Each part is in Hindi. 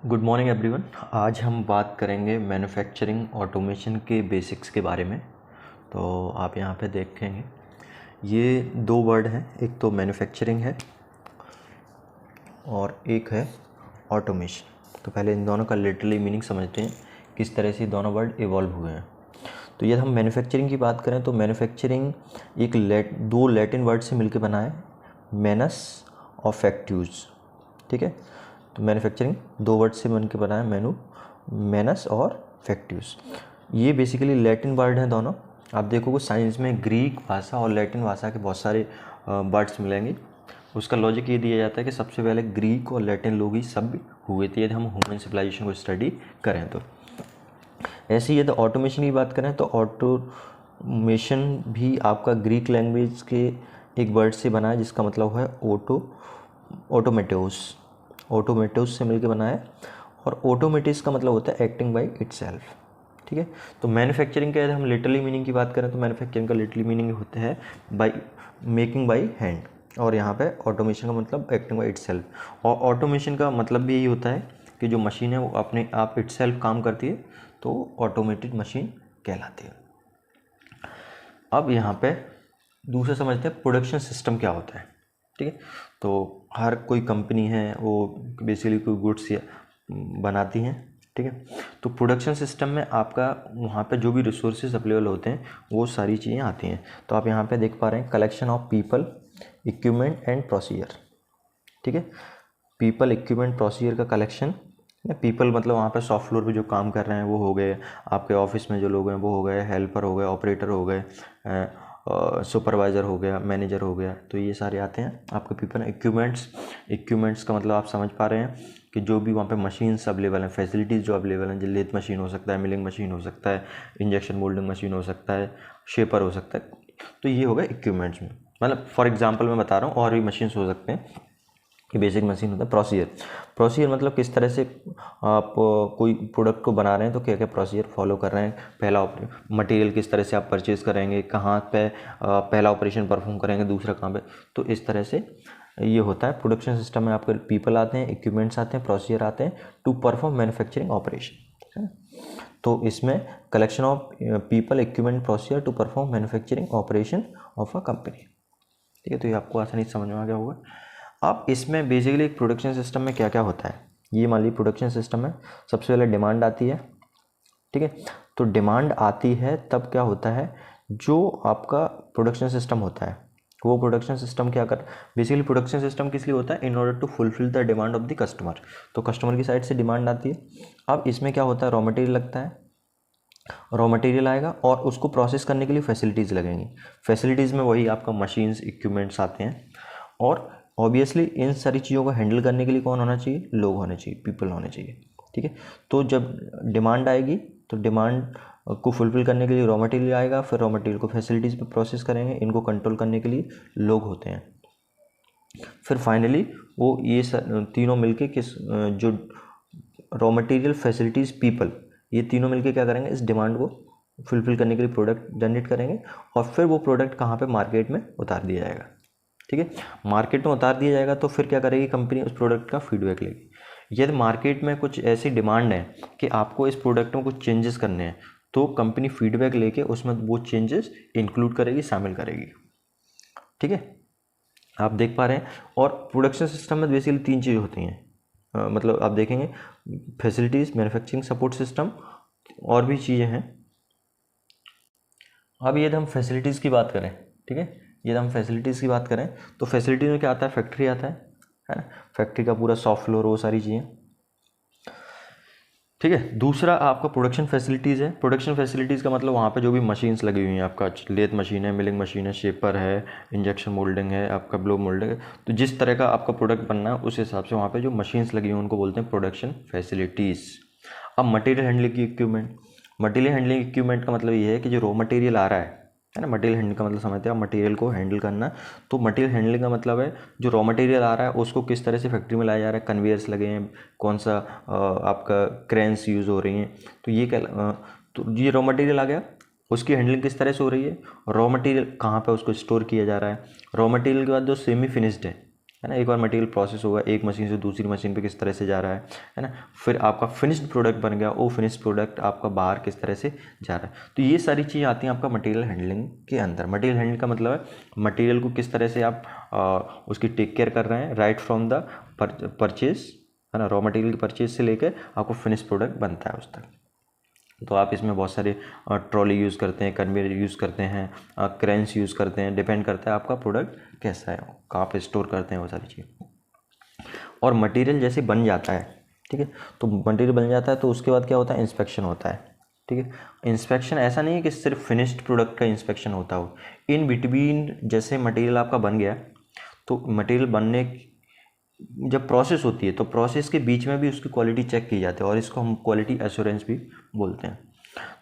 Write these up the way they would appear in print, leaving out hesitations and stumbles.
Good morning everyone. आज हम बात करेंगे मैन्युफैक्चरिंग ऑटोमेशन के बेसिक्स के बारे में। तो आप यहाँ पे देखेंगे ये दो वर्ड हैं, एक तो मैन्युफैक्चरिंग है और एक है ऑटोमेशन। तो पहले इन दोनों का लिटरली मीनिंग समझते हैं, किस तरह से दोनों वर्ड इवॉल्व हुए हैं। तो यदि हम मैन्युफैक्चरिंग की बात करें तो मैन्युफैक्चरिंग एक दो लैटिन वर्ड से मिलकर बना है, मैनस और फैक्ट्यूज। ठीक है, तो मैन्युफैक्चरिंग दो वर्ड से मिलकर बना है, मैनस और फैक्ट्यूज। ये बेसिकली लैटिन वर्ड हैं दोनों। आप देखोगे साइंस में ग्रीक भाषा और लैटिन भाषा के बहुत सारे वर्ड्स मिलेंगे। उसका लॉजिक ये दिया जाता है कि सबसे पहले ग्रीक और लैटिन लोग ही सभ्य हुए थे, यदि हम ह्यूमन सिविलाइजेशन को स्टडी करें तो। ऐसे ही यदि ऑटोमेशन की बात करें तो ऑटोमेशन भी आपका ग्रीक लैंग्वेज के एक वर्ड से बना है, जिसका मतलब है ऑटोमेटोस से मिलकर बना है। और ऑटोमेटिस का मतलब होता है एक्टिंग बाय इटसेल्फ। ठीक है, तो मैन्युफैक्चरिंग का यदि हम लिटरली मीनिंग की बात करें तो मैन्युफैक्चरिंग का लिटरली मीनिंग होता है बाय मेकिंग बाय हैंड, और यहाँ पे ऑटोमेशन का मतलब एक्टिंग बाय इटसेल्फ। और ऑटोमेशन का मतलब भी यही होता है कि जो मशीन है वो अपने आप इटसेल्फ काम करती है, तो ऑटोमेटेड मशीन कहलाती है। अब यहाँ पे दूसरा समझते हैं प्रोडक्शन सिस्टम क्या होता है। ठीक है, तो हर कोई कंपनी है वो बेसिकली कोई गुड्स बनाती हैं। ठीक है, तो प्रोडक्शन सिस्टम में आपका वहाँ पे जो भी रिसोर्सेज अवेलेबल होते हैं वो सारी चीज़ें आती हैं। तो आप यहाँ पे देख पा रहे हैं collection of people, equipment and procedure. ठीक है, पीपल, इक्विपमेंट, प्रोसीजर का कलेक्शन। पीपल मतलब वहाँ पे सॉफ्ट फ्लोर पे जो काम कर रहे हैं वो हो गए, आपके ऑफिस में जो लोग हैं वो हो गए, हेल्पर हो गए, ऑपरेटर हो गए, सुपरवाइज़र हो गया, मैनेजर हो गया, तो ये सारे आते हैं आपके पीपल। इक्विपमेंट्स का मतलब आप समझ पा रहे हैं कि जो भी वहाँ पे मशीन्स अवेलेबल हैं, फैसिलिटीज़ जो अवेलेबल हैं, लेथ मशीन हो सकता है, मिलिंग मशीन हो सकता है, इंजेक्शन मोल्डिंग मशीन हो सकता है, शेपर हो सकता है, तो ये हो गया इक्विपमेंट्स में। मतलब फॉर एग्जांपल मैं बता रहा हूँ, और भी मशीन्स हो सकते हैं कि बेसिक मशीन होता है। प्रोसीजर मतलब किस तरह से आप कोई प्रोडक्ट को बना रहे हैं तो क्या क्या प्रोसीजर फॉलो कर रहे हैं। पहला मटेरियल किस तरह से आप परचेज़ करेंगे, कहाँ पे पहला ऑपरेशन परफॉर्म करेंगे, दूसरा कहाँ पे, तो इस तरह से ये होता है। प्रोडक्शन सिस्टम में आपके पीपल आते हैं, इक्विपमेंट्स आते हैं, प्रोसीजर आते हैं टू परफॉर्म मैन्युफैक्चरिंग ऑपरेशन। तो इसमें collection of people, equipment, procedure to perform manufacturing operation of a company. ठीक है, तो ये आपको आसानी से समझ में आ गया होगा। अब इसमें बेसिकली एक प्रोडक्शन सिस्टम में क्या क्या होता है, ये मान लीजिए प्रोडक्शन सिस्टम में सबसे पहले डिमांड आती है। ठीक है, तो डिमांड आती है तब क्या होता है, जो आपका प्रोडक्शन सिस्टम होता है वो प्रोडक्शन सिस्टम क्या कर, बेसिकली प्रोडक्शन सिस्टम किस लिए होता है, in order to fulfill the demand of the customer. तो कस्टमर की साइड से डिमांड आती है। अब इसमें क्या होता है, रॉ मटेरियल लगता है, रॉ मटेरियल आएगा और उसको प्रोसेस करने के लिए फैसिलिटीज़ लगेंगी। फैसिलिटीज़ में वही आपका मशीन्स, इक्विपमेंट्स आते हैं। और ऑब्वियसली इन सारी चीज़ों को हैंडल करने के लिए कौन होना चाहिए, लोग होने चाहिए, पीपल होने चाहिए। ठीक है, तो जब डिमांड आएगी तो डिमांड को फुलफिल करने के लिए रॉ मटेरियल आएगा, फिर रॉ मटेरियल को फैसिलिटीज़ पे प्रोसेस करेंगे, इनको कंट्रोल करने के लिए लोग होते हैं। फिर फाइनली वो ये तीनों मिलके जो रॉ मटेरियल, फैसिलिटीज़, पीपल, ये तीनों मिलके क्या करेंगे, इस डिमांड को फुलफिल करने के लिए प्रोडक्ट जनरेट करेंगे। और फिर वो प्रोडक्ट कहाँ पे, मार्केट में उतार दिया जाएगा। ठीक है, मार्केट में उतार दिया जाएगा तो फिर क्या करेगी कंपनी, उस प्रोडक्ट का फीडबैक लेगी। यदि मार्केट में कुछ ऐसी डिमांड है कि आपको इस प्रोडक्ट में कुछ चेंजेस करने हैं, तो कंपनी फीडबैक लेके उसमें वो चेंजेस इंक्लूड करेगी, शामिल करेगी। ठीक है, आप देख पा रहे हैं। और प्रोडक्शन सिस्टम में बेसिकली तीन चीज़ें होती हैं, मतलब आप देखेंगे फैसिलिटीज़, मैन्युफैक्चरिंग सपोर्ट सिस्टम, और भी चीज़ें हैं। अब यदि हम फैसिलिटीज़ की बात करें, ठीक है, यदि हम फैसिलिटीज़ की बात करें तो फैसिलिटीज़ में क्या आता है, फैक्ट्री आता है ना, फैक्ट्री का पूरा सॉफ्ट फ्लोर, वो सारी चीज़ें। ठीक है, दूसरा आपका प्रोडक्शन फैसिलिटीज़ है। प्रोडक्शन फैसिलिटीज़ का मतलब वहाँ पे जो भी मशीन्स लगी हुई हैं, आपका लेथ मशीन है, मिलिंग मशीन है, शेपर है, इंजेक्शन मोल्डिंग है, आपका ब्लो मोल्डिंग है, तो जिस तरह का आपका प्रोडक्ट बनना है उस हिसाब से वहाँ पे जो मशीन्स लगी हुई हैं उनको बोलते हैं प्रोडक्शन फैसिलिटीज़। अब मटेरियल हैंडलिंग की इक्विपमेंट, मटेरियल हैंडलिंग इक्विपमेंट का मतलब ये है कि जो रॉ मटेरियल आ रहा है ना, मटेरियल हैंडलिंग का मतलब समझते हैं आप, मटेरियल को हैंडल करना। तो मटेरियल हैंडलिंग का मतलब है जो रॉ मटेरियल आ रहा है उसको किस तरह से फैक्ट्री में लाया जा रहा है, कन्वेयर्स लगे हैं, कौन सा आपका क्रेन्स यूज़ हो रही हैं, तो ये क्या, तो ये रॉ मटेरियल आ गया, उसकी हैंडलिंग किस तरह से हो रही है, रॉ मटेरियल कहाँ पे उसको स्टोर किया जा रहा है, रॉ मटेरियल के बाद जो सेमी फिनिश्ड है, है ना। एक बार मटेरियल प्रोसेस होगा, एक मशीन से दूसरी मशीन पे किस तरह से जा रहा है ना। फिर आपका फिनिश्ड प्रोडक्ट बन गया, वो फिनिश्ड प्रोडक्ट आपका बाहर किस तरह से जा रहा है। तो ये सारी चीज़ें आती हैं आपका मटेरियल हैंडलिंग के अंदर। मटेरियल हैंडलिंग का मतलब है मटेरियल को किस तरह से आप उसकी टेक केयर कर रहे हैं, राइट फ्रॉम द परचेज, है ना, रॉ मटेरियल की परचेज से लेकर आपको फिनिश प्रोडक्ट बनता है उस तक। तो आप इसमें बहुत सारे ट्रॉली यूज़ करते हैं, कन्वेयर यूज़ करते हैं, क्रेन्स यूज़ करते हैं, डिपेंड करता है आपका प्रोडक्ट कैसा है, कहाँ पे स्टोर करते हैं वो सारी चीज़। और मटेरियल जैसे बन जाता है, ठीक है, तो मटेरियल बन जाता है तो उसके बाद क्या होता है, इंस्पेक्शन होता है, ठीक है। इंस्पेक्शन ऐसा नहीं है कि सिर्फ फिनिश्ड प्रोडक्ट का इंस्पेक्शन होता हो, इन बिटवीन जैसे मटेरियल आपका बन गया तो मटेरियल बनने जब प्रोसेस होती है तो प्रोसेस के बीच में भी उसकी क्वालिटी चेक की जाती है, और इसको हम क्वालिटी एश्योरेंस भी बोलते हैं।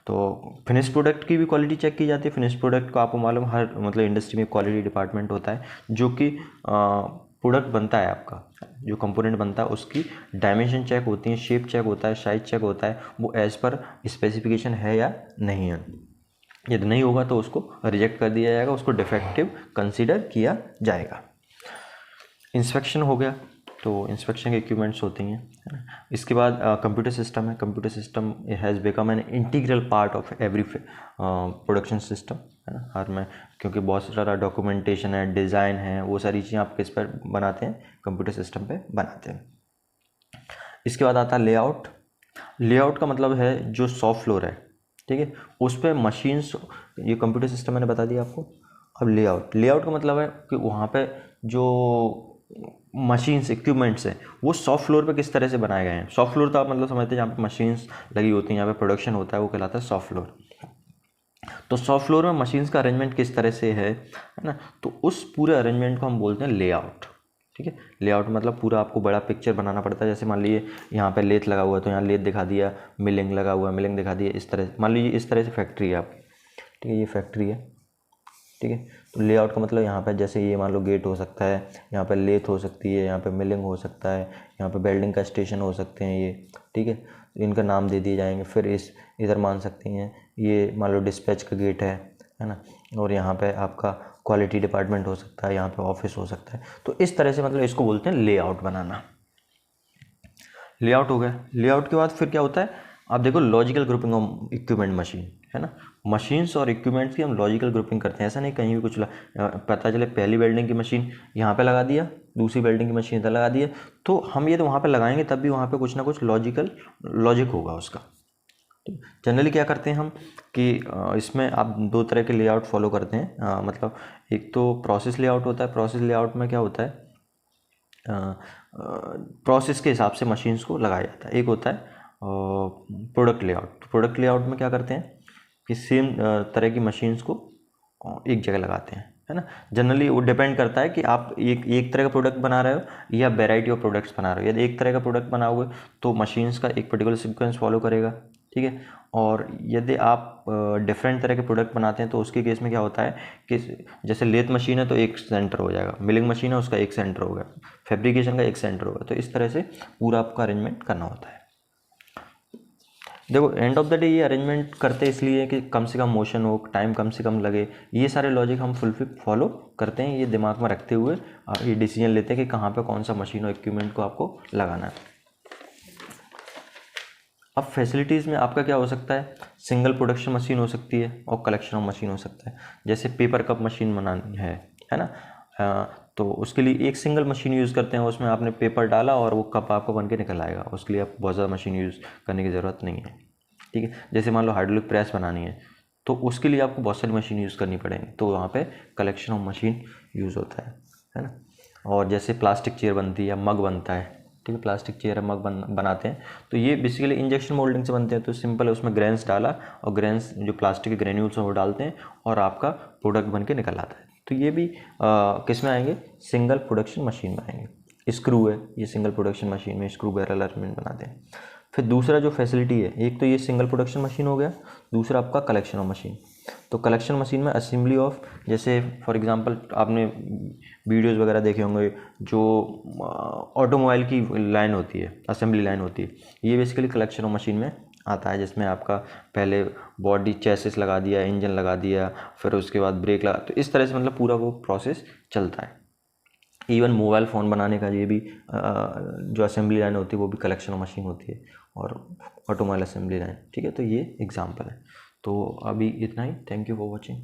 तो फिनिश प्रोडक्ट की भी क्वालिटी चेक की जाती है। फिनिश प्रोडक्ट को आपको मालूम, हर मतलब इंडस्ट्री में क्वालिटी डिपार्टमेंट होता है जो कि प्रोडक्ट बनता है, आपका जो कंपोनेंट बनता है उसकी डायमेंशन चेक होती है, शेप चेक होता है, साइज चेक होता है, वो एज़ पर स्पेसिफिकेशन है या नहीं है। यदि नहीं होगा तो उसको रिजेक्ट कर दिया जाएगा, उसको डिफेक्टिव कंसीडर किया जाएगा। इंस्पेक्शन हो गया, तो इंस्पेक्शन के इक्विपमेंट्स होती हैं, है ना। इसके बाद कंप्यूटर सिस्टम है। Computer system has become an integral part of every production system, है ना। हर में क्योंकि बहुत सारा डॉक्यूमेंटेशन है, डिज़ाइन है, वो सारी चीज़ें आप किस पर बनाते हैं, कंप्यूटर सिस्टम पे बनाते हैं। इसके बाद आता है लेआउट। लेआउट का मतलब है जो शॉप फ्लोर है, ठीक है, उस पर मशीन्स, ये कंप्यूटर सिस्टम मैंने बता दिया आपको। अब लेआउट का मतलब है कि वहाँ पे जो मशीन्स इक्विपमेंट्स हैं वो शॉप फ्लोर पे किस तरह से बनाए गए हैं। शॉप फ्लोर तो आप मतलब समझते हैं जहाँ पे मशीन्स लगी होती हैं, जहाँ पे प्रोडक्शन होता है, वो कहलाता है शॉप फ्लोर। तो शॉप फ्लोर में मशीन्स का अरेंजमेंट किस तरह से है ना, तो उस पूरे अरेंजमेंट को हम बोलते हैं लेआउट, ठीक है। लेआउट मतलब पूरा आपको बड़ा पिक्चर बनाना पड़ता है। जैसे मान लीजिए यहाँ पे लेथ लगा हुआ है तो यहाँ लेथ दिखा दिया, मिलिंग लगा हुआ है मिलिंग दिखा दिया, इस तरह मान लीजिए इस तरह से फैक्ट्री है आपकी, ठीक है, ये फैक्ट्री है, ठीक है। तो लेआउट का मतलब यहाँ पे जैसे ये मान लो गेट हो सकता है, यहाँ पे लेथ हो सकती है, यहाँ पे मिलिंग हो सकता है, यहाँ पे वेल्डिंग का स्टेशन हो सकते हैं ये, ठीक है, इनका नाम दे दिए जाएंगे। फिर इस इधर मान सकती हैं ये मान लो डिस्पैच का गेट है ना, और यहाँ पे आपका क्वालिटी डिपार्टमेंट हो सकता है, यहाँ पे ऑफिस हो सकता है। तो इस तरह से मतलब इसको बोलते हैं लेआउट बनाना। लेआउट हो गया। लेआउट के बाद फिर क्या होता है, आप देखो logical grouping of equipment machine, है ना। मशीन्स और इक्विपमेंट्स की हम लॉजिकल ग्रुपिंग करते हैं। ऐसा नहीं कहीं भी कुछ पता चले पहली वेल्डिंग की मशीन यहाँ पे लगा दिया, दूसरी वेल्डिंग की मशीन इधर लगा दिया, तो हम ये तो वहाँ पे लगाएंगे तब भी वहाँ पे कुछ ना कुछ लॉजिक होगा उसका। जनरली क्या करते हैं हम कि इसमें आप दो तरह के लेआउट फॉलो करते हैं। मतलब एक तो प्रोसेस लेआउट होता है। प्रोसेस लेआउट में क्या होता है, प्रोसेस के हिसाब से मशीन्स को लगाया जाता है। एक होता है प्रोडक्ट लेआउट। प्रोडक्ट लेआउट में क्या करते हैं कि सेम तरह की मशीन्स को एक जगह लगाते हैं, है ना। जनरली वो डिपेंड करता है कि आप एक तरह का प्रोडक्ट बना रहे हो या वेराइटी ऑफ प्रोडक्ट्स बना रहे हो। यदि एक तरह का प्रोडक्ट बनाओगे तो मशीन्स का एक पर्टिकुलर सीक्वेंस फॉलो करेगा, ठीक है। और यदि आप डिफरेंट तरह के प्रोडक्ट बनाते हैं तो उसके केस में क्या होता है कि जैसे लेथ मशीन है तो एक सेंटर हो जाएगा, मिलिंग मशीन है उसका एक सेंटर होगा, फैब्रिकेशन का एक सेंटर होगा। तो इस तरह से पूरा आपका अरेंजमेंट करना होता है। देखो एंड ऑफ द डे ये अरेंजमेंट करते इसलिए कि कम से कम मोशन हो, टाइम कम से कम लगे, ये सारे लॉजिक हम फॉलो करते हैं। ये दिमाग में रखते हुए ये डिसीजन लेते हैं कि कहाँ पे कौन सा मशीन और इक्विपमेंट को आपको लगाना है। अब फैसिलिटीज़ में आपका क्या हो सकता है, सिंगल प्रोडक्शन मशीन हो सकती है और कलेक्शन ऑफ मशीन हो सकता है। जैसे पेपर कप मशीन बनानी है ना, तो उसके लिए एक सिंगल मशीन यूज़ करते हैं, उसमें आपने पेपर डाला और वो कप आपको बन के निकल आएगा। उसके लिए आप बहुत ज़्यादा मशीन यूज़ करने की ज़रूरत नहीं है, ठीक है। जैसे मान लो हाइड्रोलिक प्रेस बनानी है तो उसके लिए आपको बहुत सारी मशीन यूज़ करनी पड़ेगी, तो वहाँ पे कलेक्शन ऑफ मशीन यूज़ होता है ना। और जैसे प्लास्टिक चेयर बनती है या मग बनता है, ठीक है, प्लास्टिक चेयर मग बनाते हैं तो ये बेसिकली इंजेक्शन मोल्डिंग से बनते हैं। तो सिंपल है, उसमें ग्रेन्स डाला और ग्रेन्स जो प्लास्टिक के ग्रेन्यूल्स हैं वो डालते हैं और आपका प्रोडक्ट बन के निकल आता है। तो ये भी किस में आएंगे, सिंगल प्रोडक्शन मशीन में आएंगे। स्क्रू है, ये सिंगल प्रोडक्शन मशीन में स्क्रू बैरल अरेंजमेंट बनाते हैं। फिर दूसरा जो फैसिलिटी है, एक तो ये सिंगल प्रोडक्शन मशीन हो गया, दूसरा आपका कलेक्शन ऑफ मशीन। तो कलेक्शन मशीन में असेंबली ऑफ, जैसे फॉर एग्जांपल आपने वीडियोस वगैरह देखे होंगे, जो ऑटोमोबाइल की लाइन होती है, असेंबली लाइन होती है, ये बेसिकली कलेक्शन ऑफ मशीन में आता है, जिसमें आपका पहले बॉडी चेसिस लगा दिया, इंजन लगा दिया, फिर उसके बाद ब्रेक लगा, तो इस तरह से मतलब पूरा वो प्रोसेस चलता है। इवन मोबाइल फ़ोन बनाने का ये भी जो असेंबली लाइन होती है वो भी कलेक्शन मशीन होती है, और ऑटोमोबाइल असेंबली लाइन। ठीक है, तो ये एग्जाम्पल है। तो अभी इतना ही। Thank you for watching.